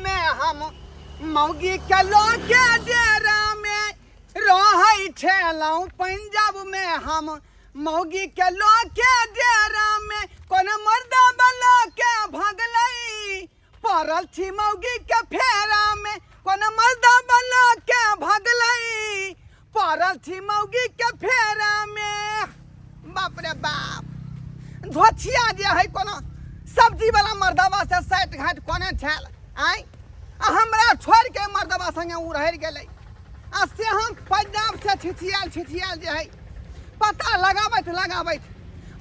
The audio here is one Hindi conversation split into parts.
में हम मौगी के लोके डेरा में रहे छेलौं पंजाब में हम मौगी के लोके डेरा में कोन मर्दा बला के भगलई पड़ल छी मौगी के फेरा में कोन मर्दा बला के भगलई पड़ल छी मौगी के फेरा में। बाप रे बाप धोछिया जे है कोनो सब्जी वाला मर्दवा से साइट घाट कोने छल आई हमरा छोड़ के मर्दवा संगे उ रह गेलै आ से हम पंजाब से छिछियाल जे है पता लगाबैत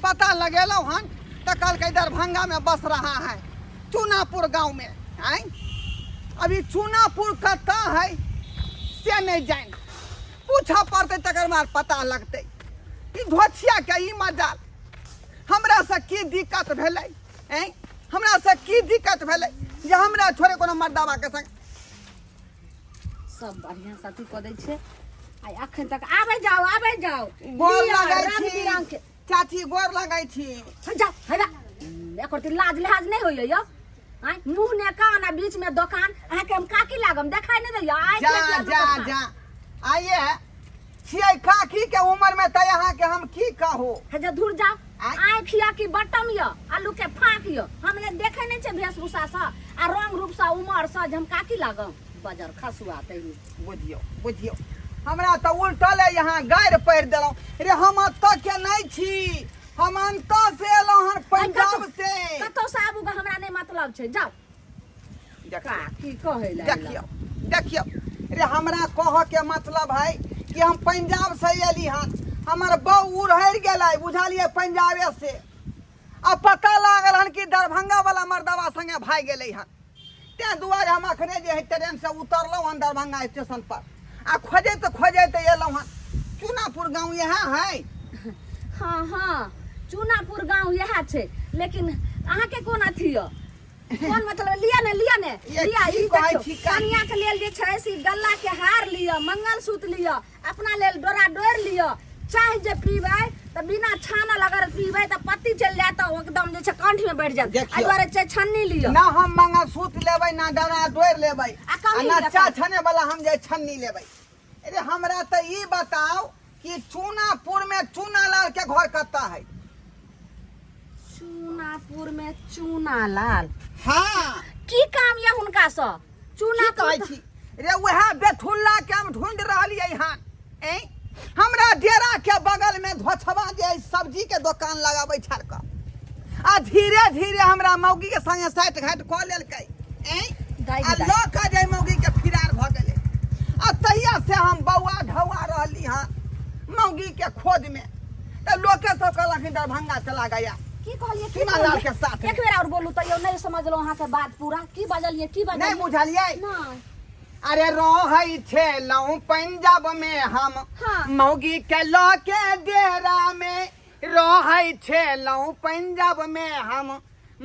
पता लगेलौ हन त कल के दरभंगा में बस रहा है चूनापुर गांव में आई अभी चूनापुर कत्ता है से नहीं जान पूछा पड़ते तकर बाद पता लगते ई धोछिया के ई मजाल हमरा से की दिक्कत भेलै हैं हमरा से की दिक्कत भेलै जे हमरा छोड़े कोनो मर्दावा के संग सब बढ़िया साथी क दै छै आई अखन तक आबे जाओ गोर लगाई छी चाची गोर लगाई छी जा हेला एकर त लाज लिहाज नहीं होइए यो आई मुंह ने कान आ बीच में दुकान अहाँ के हम काकी लागम देखाई नहीं दैया आई जा आइए छियै काकी के उम्र में त यहाँ के हम की कहू हे जा दूर जाओ आँखिया की बटम य आलू के फाँक य हमने देखे नहीं छे वेशभूषा सा आ रंग रूप सा उमर सा हम काकी लागम बजर खसुआ तैनी बुझियो हमरा त उल्टल है यहाँ गायर पैर देलौ रे हम त के नहीं छी हम अंत से एलौ हन पंजाब से कतो से आबू हमरा नहीं मतलब छे जाओ काकी कहे देखियो रे हमरा कह के मतलब है कि हम पंजाब से एली हन हमार बहू उड़हर गेलै बुझलिए पंजाबे से अब पता लागल हन कि दरभंगा वाला मर्दवा संगे भाग गेलै हन ते दुआरे हम अखने जे है ट्रेन से उतरलौ हन दरभंगा स्टेशन पर आ खोजे एलौ हन चूनापुर गांव यहाँ है हाँ चूनापुर गांव यहाँ छे लेकिन अहाँ के कोन अथी य कोन मतलब लिया ने ई कन्या के लेल जे छै से गल्ला के हार लिया मंगलसूत्र लिया अपना लेल डोरा डोर लिया चाय जे पीबै त बिना छानल अगर पीबै त पत्ती चल जात एकदम जे छै कंठ में बैठ जात एहि दुआरे छै छन्नी लियो ना हम मंगलसूत्र लेबै ना डोरा डोर लेबै आ ना चा छने वाला हम जे छन्नी लेबै। अरे हमरा त ई बताओ कि चूनापुर में चूनालाल के घर कत्ता है चूनापुर में चूनालाल हाँ की काम ये हुनका स चूना कहै छी रे वह बेथुल्ला के हम ढूंढ रहलियै हन ए हमरा डेरा के बगल में धोछवा जे सब्जी के दुकान लगाबै छड़क आ धीरे धीरे हमरा मौगी के संगे साइट घाट क लेलकै ए आ लोक जे मौगी के फिरार भ गेलै आ तहिया से हम बौआ ढौआ रहली हन मौगी के खोज में त लोके सब कहलक दरभंगा चला गया की कहलिए चूनालाल के साथ एक बेर और बोलू त यो नहीं समझलो अहाँ के बात पूरा की बजलिए नहीं बुझलिए नहीं अरे रहै छेलौं पंजाब में हम मौगी के लोके डेरा में रहै छेलौं पंजाब में हम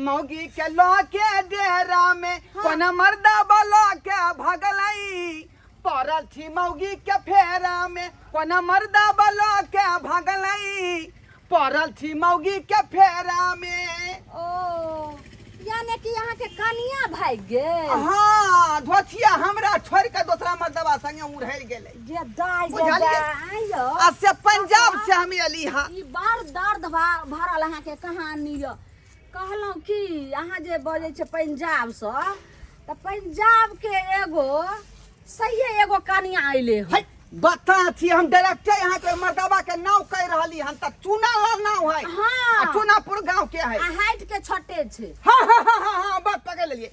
मौगी के लोके डेरा में कोन मर्दा बला के भगलई पड़ल छी मौगी के फेरा में कोन मर्दा बला के भगलई पड़ल छी मौगी के फेरा में। ओ यानी कि यहाँ के कनिया भाग गेल हाँ धोछिया हमरा छोड़ के दूसरा मर्दवा संगे उड़हर गेलै जे दाई आयो आ से पंजाब से हम एली हां ई बार दर्द भरल अहाँ के कहानी य कहलौ कि अहाँ जे बजे छै पंजाब से त पंजाब के एगो सही एगो कनिया आइले है बता छी हम डायरेक्ट यहाँ के मर्दवा के नाम कह रहली हन त चूनालाल नाम है हां चूनापुर गांव के है आ हाइट के छोटे छे हां बात पकड़ लेलिए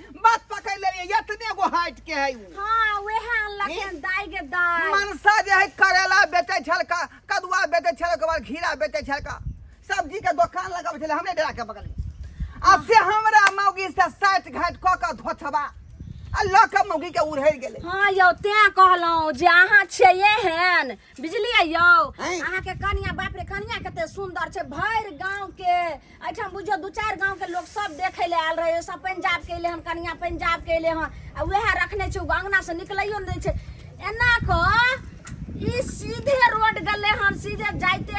इतने गो हाइट के है हां वेहा लखन दाई के दाई मनसा जे है करेला बेचे छलका कदुआ बेचे छलका बाद घीरा बेचे छलका सब्जी के दुकान लगाबै छले हमरे डेरा के बगल में अब से हमरा मौगी से साइट घाट क के धोछबा अल्लाह का मौगी के उड़हर गेलै हां यो ते कहलौ जे अहाँ छियै एहन बुझलियै यो अहाँ के कनिया बाप रे कनिया कते सुंदर छै भर गांव के एठम बुझो दू चार गांव के लोग सब देखे ले आल रहे सब पंजाब के एले हम कनिया पंजाब के एले हन आ वेहा रखने छै अंगना से निकलैयो नै छै एना क ई सीधे रोड गले हन सीधे जाइते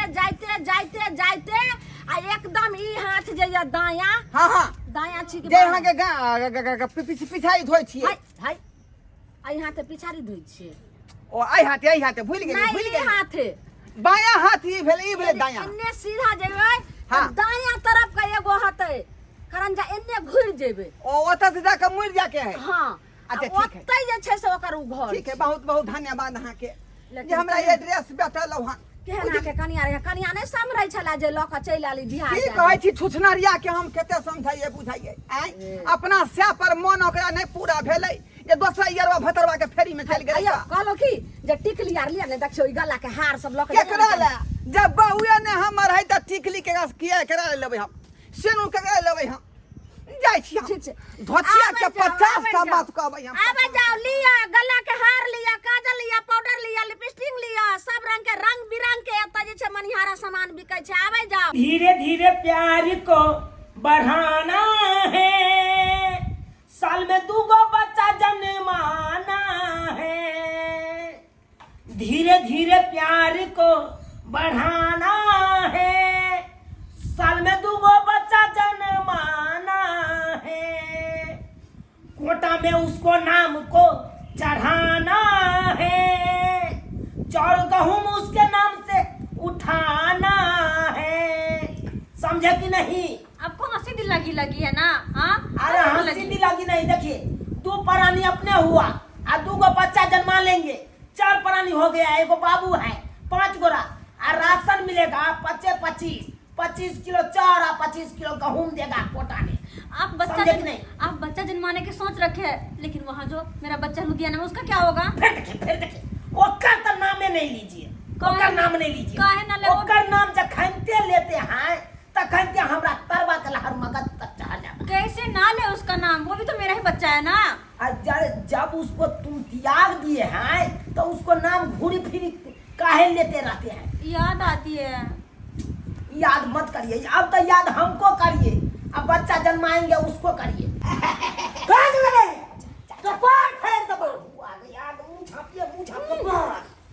आ एकदम ई हाथ जे दाया हां दायां छी कि जे यहाँ के पिछाई धोइ छियै हाय आई हाथे पिछाड़ी धोइ छियै ओ आई हाथे भूल गेली नहीं हाथे बायां हाथ ई भेले दायां एन्ने सीधा जेबै हाँ। दायां तरफ का एगो हते कारण जा एन्ने घुर जेबै ओ ओतऽ से जाके मुड़ जाके है हां अच्छा ठीक है ओतै जे छै से ओकर उ घर ठीक है बहुत बहुत धन्यवाद अहाँ के लेकिन जे हमरा एड्रेस बेटल वहाँ केहन आके कनिया रहे कनिया नहीं समरै छला जे लऽ के चलि आली बिहार की कहै छी छुछनरिया के हम कते समझाइए बुझाइए आय अपना से पर मन ओकरा नहीं पूरा भेलै ये दोसरा यरवा भतरवा के फेरी में चल गेलै कहलो की जे टिकली आर लिया ने देखियो ई गला के हार सब लऽ के केकरा ले जब बहुए ने हमर है त टिकली के गाछ किया करा लेबै हम सेनु करा लेबै हम जाय छी ठीक छै धोतिया के 50 टा बात कहबै हम आबे जाओ लिया गला के हार लिया काजल लिया पाउडर लिया लिपस्टिक लिया सब रंग बिरंग के एत जे छै मनिहारा सामान बिकै छै आबे जाओ धीरे धीरे प्यार को बढ़ाना है साल में 2 बच्चा जन्माना है धीरे धीरे प्यार को बढ़ाना है साल में 2 बच्चा जन्माना है कोटा में उसको नाम को चढ़ाना है चौर गहूम उसके नाम से उठाना है समझे कि नहीं आपको हंसी दिल लगी है ना हाँ अरे हंसी दिल लगी नहीं देखिए 2 प्राणी अपने हुआ और 2 बच्चा जन्मा लेंगे 4 प्राणी हो गया एगो बाबू है 5 गोरा और राशन मिलेगा 25 किलो चार और 25 किलो गहूम देगा कोटा में आप बच्चा जन्माने के सोच रखे हैं लेकिन वहाँ जो मेरा बच्चा लुधियाना में उसका क्या होगा फिर देखिए ओकर तो नामे नहीं लीजिए ओकर नाम नहीं लीजिए काहे ना ले ओकर नाम जखनते लेते हैं तखनते हमरा तरवा के लहर मगज तक चढ़ जाता कैसे ना ले उसका नाम वो भी तो मेरा ही बच्चा है ना जब उसको तुम त्याग दिए हैं तो उसको नाम घूरी फिरी काहे लेते रहते हैं याद आती है याद मत करिए अब तो याद हमको करिए अब बच्चा जन्माएंगे उसको करिए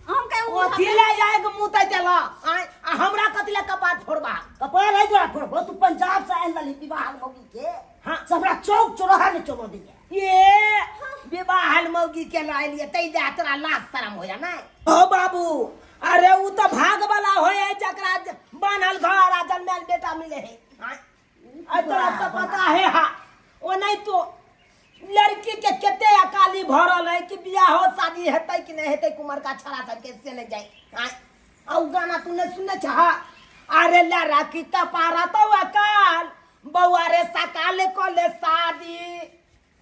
हम कहे उ ओथिले जाएगा मुंह तेला हमरा कतिले कपाट फोड़बा कपाल है जोड़ा फोड़बो तू पंजाब से आइल वाली विवाह मौगी के हाँ। सबरा चौक चौराहा में चलो दिए ये विवाह मौगी के लाई लिए तई जा तोरा लाज शरम होया ना ओ बाबू अरे उ तो भाग वाला होए जकरा बनल घर आ जन्मल बेटा मिले है हां तोरा तो पता है हा ओ नहीं तो लड़की के केते अकाली भरल है कि बियाह हो शादी हेतै कि नहीं हेतै कुमार का छड़ा सब कैसे ले जाए हां औ गाना तूने सुने छहा अरे लड़ा की कपारा तो अकाल बउआ रे सकाल को ले शादी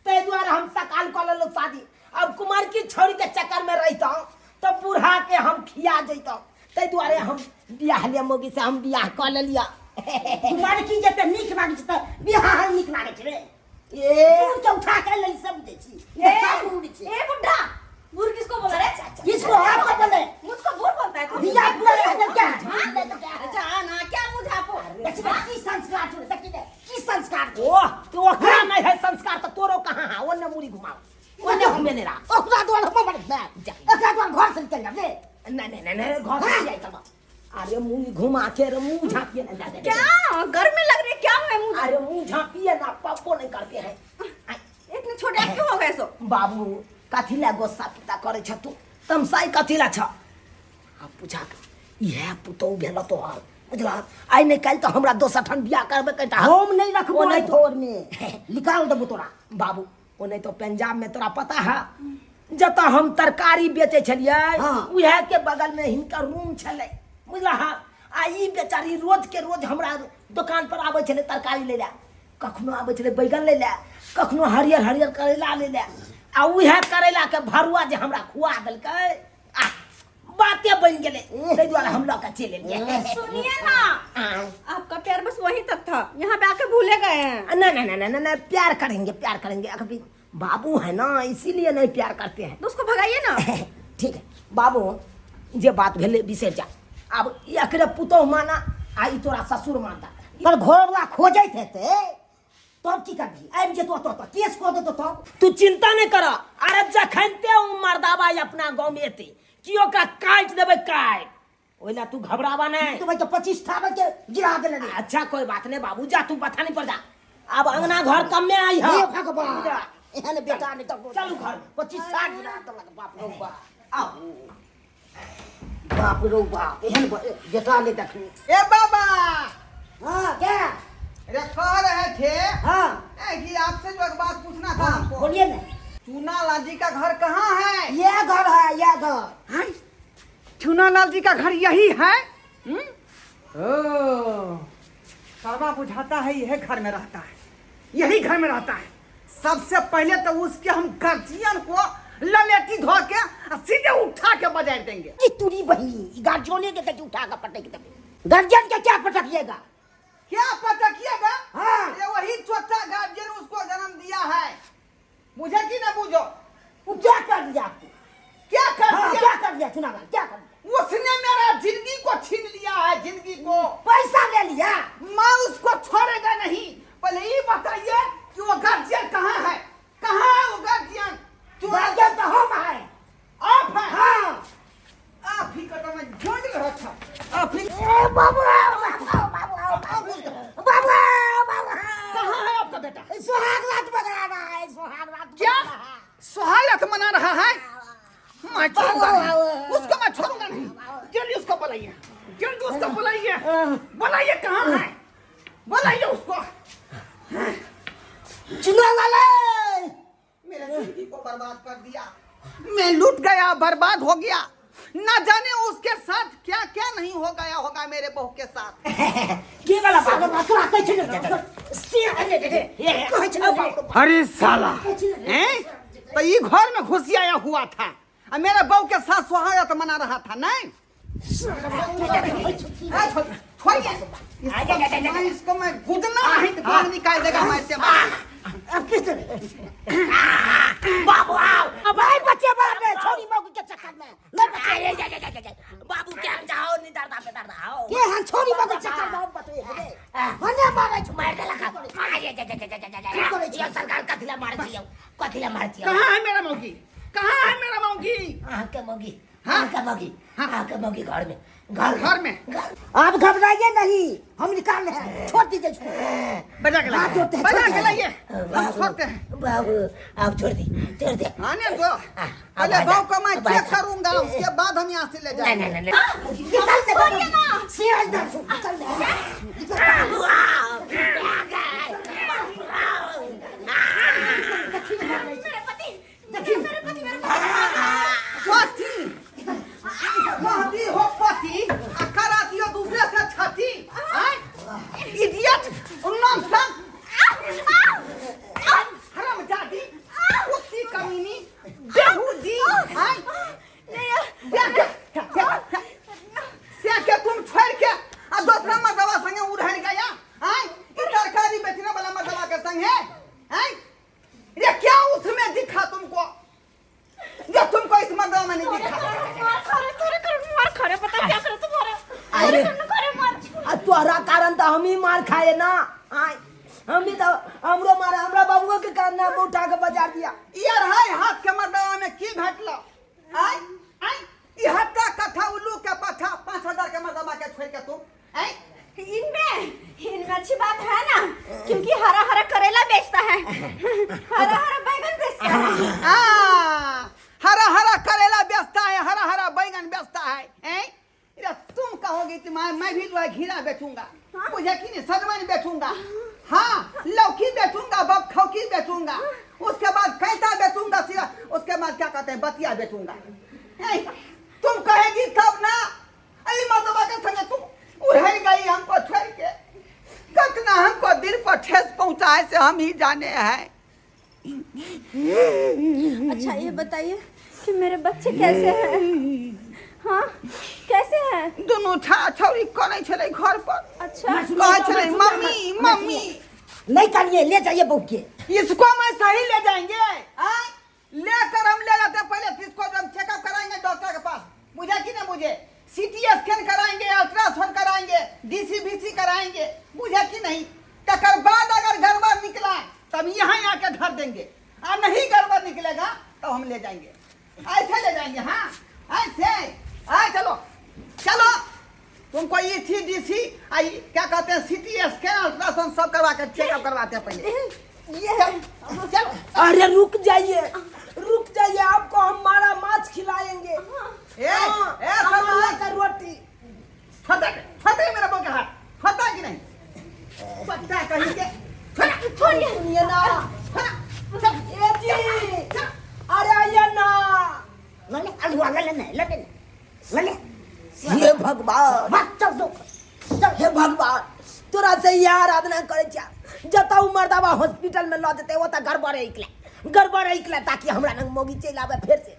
ते द्वारा हम सकाल को ले लो शादी अब कुमार की छोरी के चक्कर में रहता हूं तो बूढ़ा के हम खिया जैता ते द्वारे हम बियाह ले मोगी से हम बियाह कर ले लिया लड़की जते निक लागे छ त बियाह निक लागे छ रे ये तू जो उठा के ले सब दे छी ए सब उड़ी छी ए बुड्ढा बुर किसको बोला रे किसको आपको बोले मुझको बुर बोलता है तू बियाह पूरा है क्या अच्छा ना क्या मुझे आपको की संस्कार छोड़ सकी दे की संस्कार ओ तो ओकरा नहीं है संस्कार तो तोरो कहां है ओने मुड़ी घुमाओ ओने घूमे ने रहा ओकरा द्वारा हम बड़ जा ओकरा द्वारा घर से निकल जा ले नहीं घर से जाई तब अरे मुंह घुमा के रे मुंह झांपिए ना जा क्या गर्मी लग रही है क्या है मुझे अरे मुंह झांपिए ना पप्पो नहीं करते हैं इतने छोटे क्यों हो गए सो बाबू कथिला गोस्सा पिता करे छ तू तमसाई कथिला छ अब पूछा इहे पुतौ भेल तो बुझला आई नहीं कल तो हमरा दोसर ठन बियाह करबे कटा हम नहीं रखबो नहीं नहीं थोर में निकाल देबो तोरा बाबू ओ नहीं तो पंजाब में तोरा पता है जता हम तरकारी बेचे छलिए हाँ। उहे के बगल में हिनका रूम छले बुझला आ ई बेचारी रोज के रोज हमरा दुकान पर आबै छले तरकारी ले ले कखनो आबै छले बैगन ले ले कखनो हरियर हरियर करेला ले ले आ उहे करेला के भरुआ जे हमरा खुआ देलकै आ बातें बन गेले तै द्वारा हम लौका चले लिए सुनिए ना आपका प्यार बस वहीं तक था यहाँ पे आके भूले गए हैं नहीं प्यार करेंगे अभी बाबू है ना इसीलिए नहीं प्यार करते हैं तो उसको भगाइए ना ठीक है बाबू जे बात भेले बिसर जा अब एकरे पुतौ माना आई तोरा ससुर मानता पर घरवा खोजै थे तब की करबी आबि जेतो तो केस कऽ देतो तब तू चिंता नहीं कर अरे जखनते उ मर्दाबा अपना गांव में एते कि ओकरा काट देबै काट ओइला तू घबरावा नहीं तो भाई तो 25 ठाबे के गिरा देले रे अच्छा कोई बात नहीं बाबू जा तू बथानी पर जा अब अंगना घर कम में आई है हे भगवान एहन बेटा नहीं तो चलू घर 25-60 दिन तो बाप रो बाप आओ बाप रो बाप एहन बेटा ले देखनी ए बाबा हां क्या अरे कह रहे थे हां कि आपसे जो एक बात पूछना था हमको। बोलिए ना चूनालाल जी का घर कहाँ है? ये घर है ये घर हैं? चूनालाल जी का घर यही है? सर्वा बुझाता है यही घर में रहता है, यही घर में रहता है। सबसे पहले तो उसके हम गार्जियन को ललेटी धो के सीधे उठा के बजाय देंगे। की तुरी बहनी गार्जियन के तक उठा के पटक देंगे। गार्जियन के क्या पटकिएगा? क्या पटकिएगा? हाँ। ये वही छोटा गार्जियन उसको जन्म दिया है, मुझे की ना पूछो। वो क्या कर दिया आपको? क्या कर हाँ, दिया? क्या कर दिया चुनाव क्या कर दिया? उसने मेरा जिंदगी को छीन लिया है, जिंदगी को। पैसा ले लिया मैं उसको छोड़ेगा नहीं। पहले ये बताइए कि वो गार्जियन कहाँ है? कहाँ है वो गार्जियन? गार्जियन तो हम है आप हैं? हाँ आप ही का तो मैं ढूंढ रहा था। आप ही बाबू बाबू बाबू कहाँ है आपका बेटा? सुहाग रात बजा रहा है सुहाग रात क्या सुहागरात मना रहा है? मैं छोड़ूंगा नहीं, उसको मैं छोड़ूंगा नहीं। जल्दी उसको बुलाइए, जल्दी उसको बुलाइए, बुलाइए कहाँ है? बुलाइए उसको। चुनाव वाले मेरे जिंदगी को बर्बाद कर दिया, मैं लूट गया, बर्बाद हो गया। ना जाने उसके साथ क्या क्या नहीं हो गया होगा मेरे बहू के साथ। ये वाला बात तो कैसे नहीं अरे साला हैं? तो ये घर में घुसियाया हुआ था और मेरे बहू के साथ सुहागरात मना रहा था नहीं? छोड़िए इसको, मैं गुदना नहीं तो बाहर निकाल देगा मैं से बाबू आओ अब भाई बच्चे बाप रे छोरी मौकी के चक्कर में बाबू क्या जाओ नहीं डरता पे डरता आओ ये हम छोरी मौकी के चक्कर में हम बतवे हने मारे छु मार दे लगा ये सरकार कथिला मार दियो कथिला मार दियो कहाँ है मेरा मौगी? कहाँ है मेरा मौगी? आके मौगी हाँ? आके मौगी घर में घर में। आप घबराइए नहीं हम निकाल रहे हैं छोड़ दीजिए बजा के हाँ, छोड़ते लाइए, हैं, बजा छोड़ते के हैं। लाइए, हम छोड़ते हैं। बाबू आप छोड़ दे आने दो, पहले बहू को मैं चेक करूंगा, उसके बाद हम यहाँ से ले जाएंगे। नहीं निकाल दे सियाज दे निकाल दे पति महदी हो पति करा दियो दूसरे से छाती। इडियट नॉनसेंस हरामजादी कुत्ती कमीनी बेहुदी क्या तुम छोड़ के दूसरा मर्दवा संगे उड़हर गया? तरकारी बेचने वाला मर्दवा के संग है? ये क्या उसमें दिखा तुमको जो तुमको इस मर्दवा में नहीं दिखा? तोहरा कारण तो हम ही मार खाए ना हम भी तो हमरो मारे हमरा बाबुओ के कारण ना उठा के बजा दिया यार हाथ के मर्दवा में की घटलो? ई हत्ता कथा उल्लू के पाछा 5000 के मर्दवा के छोड़ के तुम इनमें अच्छी बात है ना, क्योंकि हरा हरा करेला बेचता है, हरा हरा बैगन बेचता है। हरा हरा करेला बेचता है, हरा हरा बैगन बेचता है। तुम कहोगी कि मैं भी घीरा बेचूंगा, मुझे की नहीं सजमन बेचूंगा, हाँ लौकी बेचूंगा, बखौकी बेचूंगा, उसके बाद कैता बेचूंगा, उसके बाद क्या कहते हैं बतिया बेचूंगा। तुम कहेगी तब ना अली मर्दवा के संगे तुम उड़हर गई हमको छोड़ के। कितना हमको दिल पर ठेस पहुंचाए से हम ही जाने हैं। अच्छा ये बताइए कि मेरे बच्चे कैसे हैं? हाँ कैसे हैं? दोनों छौरी करे छले घर पर। अच्छा कहे छले मम्मी मम्मी। नहीं करिए ले जाइए बहू के इसको मैं सही ले जाएंगे, लेकर हम ले जाते पहले इसको जब चेकअप कराएंगे डॉक्टर के पास, मुझे कि ना मुझे सीटी स्कैन कराएंगे, अल्ट्रासाउंड कराएंगे, डीसीबीसी कराएंगे, मुझे कि नहीं। तकर बाद अगर गड़बड़ निकला तब यहाँ आके धर देंगे, और नहीं गड़बड़ निकलेगा तो हम ले जाएंगे, ऐसे ले जाएंगे। हाँ ऐसे चलो चलो तुमको ECDC आई क्या कहते हैं CT स्कैन अल्ट्रासाउंड सब करवा कर चेकअप करवाते हैं पहले। ये चल अरे रुक जाइए आपको हमारा माछ खिलाएंगे। कमला का रोटी फटे मेरा बो का हाथ फटा कि नहीं फटा कहीं के सुनिए ना ए जी अरे आइए ना ले अलवा ले हे भगवान बात चल दो हे भगवान तोरा से ये आराधना करे छा जताऊ मर्दावा हॉस्पिटल में ल देते वो त गड़बड़ है इकला ताकि हमरा नंग मोगी चल आवे फिर से।